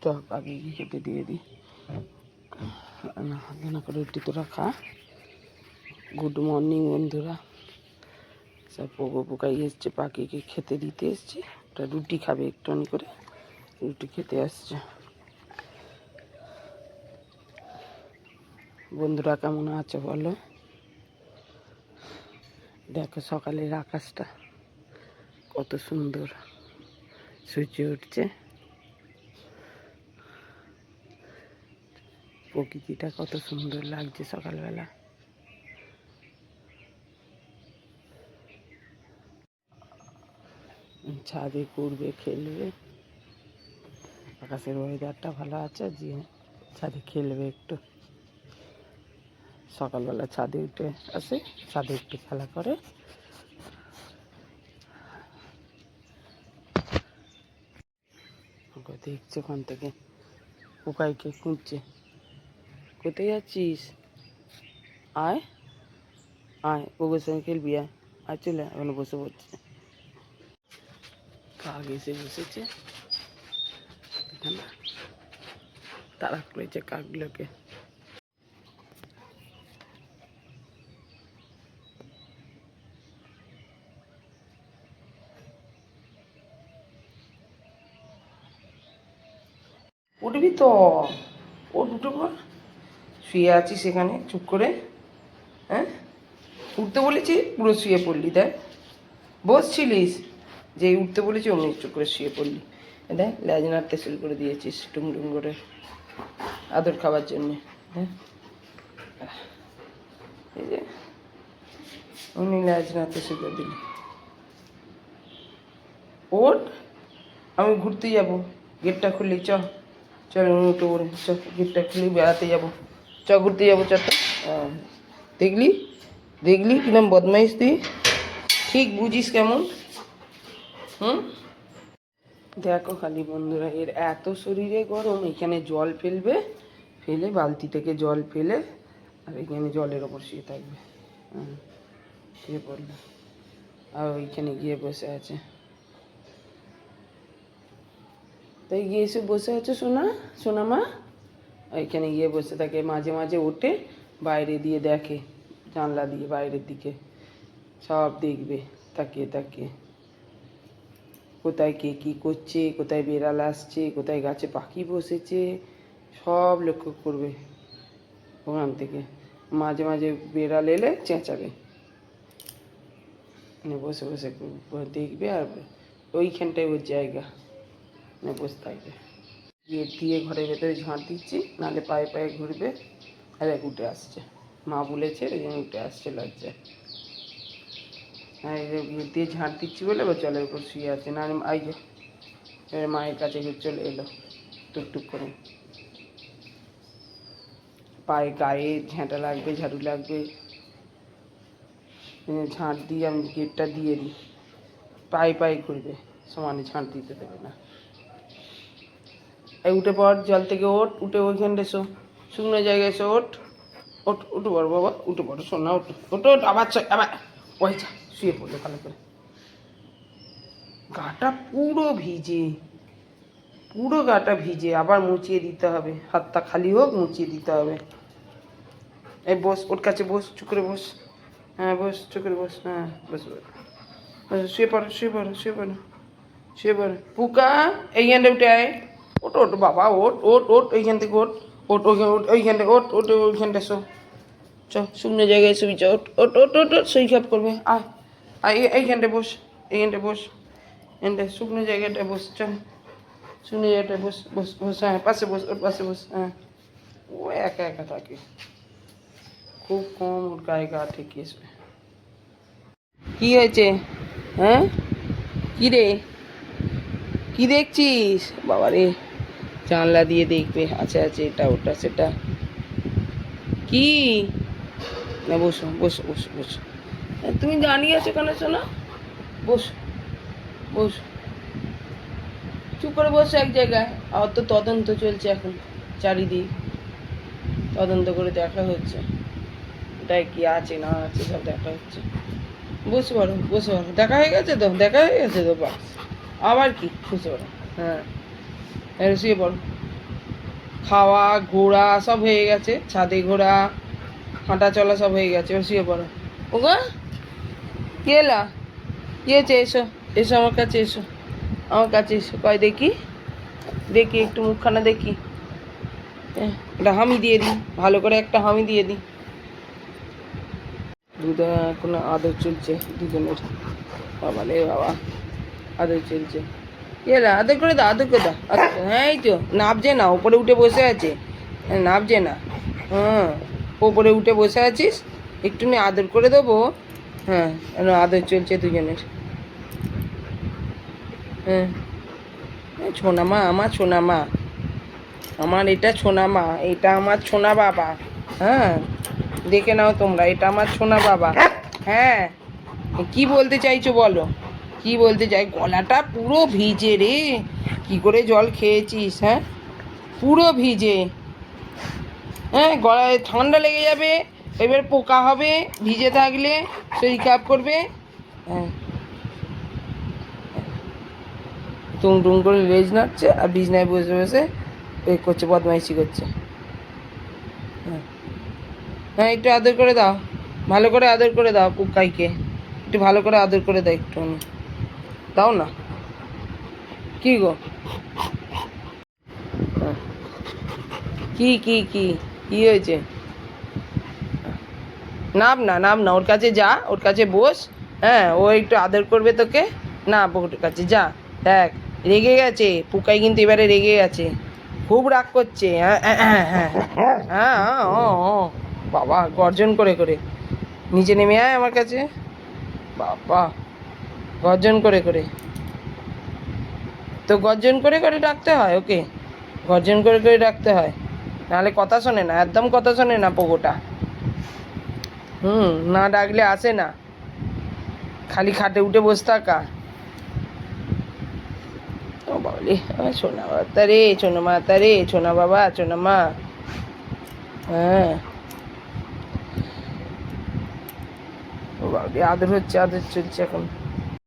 তো আগে গিয়ে খেতে দিয়ে দিই। রান্না করে রুটি তোরা খা। গুড মর্নিং বন্ধুরা, সব পোকো পোকাই এসছে, পাখিকে খেতে দিতে এসছি। ওটা রুটি খাবে, একটু করে রুটি খেতে আসছে। বন্ধুরা কেমন আছো বলো? দেখো সকালের আকাশটা কত সুন্দর, সূর্য উঠছে, প্রকৃতিটা কত সুন্দর লাগছে সকালবেলা। ছাদে ঘুরবে, খেলবে, আকাশের ওয়েদারটা ভালো আছে, যে ছাদে খেলবে একটু। সকালবেলা ছাদে উঠে আসে, ছাদে একটু খেলা করে। দেখছে ওখান থেকে পোকাইকে খুঁজছে। কোথায় যাচ্ছিস? আয় আয়, ওগুলোর সঙ্গে খেলবি, আয় আয়, চলে ওখানে বসে পড়ছে। কাক এসে বসেছে, তাড়া করেছে কাকগুলোকে। উঠবি তো, ও দুটো পর শুয়ে আছিস সেখানে চুপ করে। হ্যাঁ, উঠতে বলেছি পুরো শুয়ে পড়লি, দেখ বসছিলিস, যে উঠতে বলেছি অমনি চুপ করে শুয়ে পড়লি। দেখ লেজ নাড়তে শুরু করে দিয়েছিস টুমটুম করে আদর খাবার জন্যে। হ্যাঁ, এই যে অমনি লেজ নাড়তে শুরু করে দিলি। ওঠ, আমি ঘুরতে যাবো, গেটটা খুললি, চল উঠে পড়ে, গেটটা খুলি, বেড়াতে যাবো, ঘুরতে যাবো, তো। দেখলি দেখলি কিরম বদমাইশ তুই, ঠিক বুঝিস কেমন। দেখো খালি বন্ধুরা, এর এত শরীরে গরম, এখানে জল ফেলবে, ফেলে বালতি থেকে জল ফেলে আর এখানে জলের ওপর শুয়ে থাকবে। শুয়ে পড়লো আর ওইখানে গিয়ে বসে আছে। তাই গিয়ে এসে বসে আছে সোনা মা, ওইখানে গিয়ে বসে থাকে। মাঝে মাঝে ওঠে, বাইরে দিয়ে দেখে, জানলা দিয়ে বাইরের দিকে সব দেখবে তাকিয়ে তাকিয়ে, কোথায় কে কী করছে, কোথায় বেড়াল আসছে, কোথায় গাছে পাখি বসেছে, সব লক্ষ্য করবে ওখান থেকে। মাঝে মাঝে বেড়াল এলে চেঁচাবে, বসে বসে দেখবে। আর ওইখানটায় ওর জায়গা, বসে থাকবে। গেট দিয়ে ঘরের ভেতরে ঝাঁট দিচ্ছি, নাহলে পায়ে পায়ে ঘুরবে। আর এক উঠে আসছে, মা বলেছে ওই জন্য উঠে আসছে লজ্জায়। হ্যাঁ, গেট দিয়ে ঝাঁট দিচ্ছি বলে এবার জলের উপর শুয়ে আছে। না এই যে এবার মায়ের কাছে চলে এলো টুকটুক করে। পায়ে গায়ে ঝাঁটা লাগবে, ঝাড়ু লাগবে, ঝাঁট দিয়ে আমি গেটটা দিয়ে দিই, পায়ে পায়ে ঘুরবে, সমানে ঝাঁট দিতে দেবে না। এই উঠে পড়, জল থেকে ওঠ, উঠে ওইখানটা এসো, শুকনো জায়গায় এসো, উঠে পড়ো বাবা, উঠে পড়ো শোনা, ওঠো আবার আবার ওই যা শুয়ে পড়লো ভালো করে। গাটা পুরো ভিজে, পুরো গাটা ভিজে, আবার মুছিয়ে দিতে হবে, হাতটা খালি হোক, মুছিয়ে দিতে হবে। এই বস, ওর কাছে বস, চুপ করে বস। হ্যাঁ বস, চুপ করে বস। হ্যাঁ বস, শুয়ে পড়ো শুয়ে পড়ো শুয়ে পড়ো শুয়ে পড়ো। পুকা এইখানটা উঠে আয়, ওটো বাবা, ওট এইখান থেকে ওইখানটা ওইখানটা শো, শুকনো জায়গায় শুবি, ওট সই খাপ করবে। আয় এইখানটা বস, এইখানটা বস, এখানটা শুকনো জায়গাটা বস, শুকনো জায়গাটা বস বস বস। হ্যাঁ পাশে বস, ওর পাশে বস। হ্যাঁ, ও একা একা থাকে, খুব কম ওর গায়ে গা ঠেকিয়েছে। কি হয়েছে? হ্যাঁ, কি রে, কি দেখছিস? বাবা রে, জানলা দিয়ে দেখবে, আছে এটা ওটা সেটা। কি না, বসো বসো বসো বসো, তুমি দাঁড়িয়ে আছো কেন শোনা? বসো বসো, চুপ করে বসো এক জায়গায়। আর তো তদন্ত চলছে এখন, চারিদিক তদন্ত করে দেখা হচ্ছে, ওটাই কি আছে না আছে সব দেখা হচ্ছে। বসে পড়ো বসে পড়ো, দেখা হয়ে গেছে তো বাস, আবার কি বসে পড়ো। হ্যাঁ, শুয়ে পড়ো, খাওয়া ঘোরা সব হয়ে গেছে, ছাদে ঘোরা হাঁটা চলা সব হয়ে গেছে। ও শুয়ে পড়ো। ওগো কি এলা, কি হয়েছে? এসো এসো আমার কাছে, এসো আমার কাছে এসো। কয় দেখি, দেখি একটু মুখখানা দেখি। একটা হামি দিয়ে দিই, ভালো করে একটা হামি দিয়ে দিই। দুধে এখন আদর চলছে দুজনের। বাবা রে বাবা, আদর চলছে। কি এলা, আদর করে দাও, আদর করে দাও। আচ্ছা হ্যাঁ, এই তো নাবছে না, ওপরে উঠে বসে আছে। নাবছে না, হ্যাঁ ওপরে উঠে বসে আছিস, একটুখানি আদর করে দেবো। হ্যাঁ আদর চলছে দুজনের। হ্যাঁ ছোনা মা, আমার ছোনা মা, আমার এটা ছোনা মা, এটা আমার ছোনা বাবা। হ্যাঁ দেখে নাও তোমরা, এটা আমার ছোনা বাবা। হ্যাঁ কি বলতে চাইছো বলো, কি বলতে চাই? গলাটা পুরো ভিজে রে, কি করে জল খেয়েছিস? হ্যাঁ পুরো ভিজে। হ্যাঁ গলায় ঠান্ডা লেগে যাবে, এবার পোকা হবে, ভিজে থাকলে শরীর খারাপ করবে। হ্যাঁ টুং টুং করে লেজ নাড়ছে আর বিছনায় বসে বসে ওই করছে, বদমাইশি করছে। হ্যাঁ হ্যাঁ একটু আদর করে দাও, ভালো করে আদর করে দাও পুকাইকে, একটু ভালো করে আদর করে দাও একটুখানি, দাও না। কি গো, হ্যাঁ, কি কি কি কি হয়েছে? নাম না, নাম না, ওর কাছে যা, ওর কাছে বস। হ্যাঁ ও একটু আদর করবে তোকে, না ওর কাছে যা। দেখ রেগে গেছে পুকাই, কিন্তু এবারে রেগে গেছে, খুব রাগ করছে। হ্যাঁ হ্যাঁ হ্যাঁ হ্যাঁ হ্যাঁ ও ও, বাবা গর্জন করে করে। নিচে নেমে আয় আমার কাছে, বাবা গর্জন করে করে। তো গর্জন করে করে ডাকতে হয় ওকে, গর্জন করে করে ডাকতে হয়, নাহলে কথা শোনে না, একদম কথা শোনে না পোগোটা। না ডাকলে আসে না, খালি খাটে উঠে বসে থাকা। ও বাবলি সোনা বাবা রে, সোনা মাতা রে, সোনা বাবা, সোনা মা। হ্যাঁ ও বাবলি আদর হচ্ছে, আদর চলছে এখন।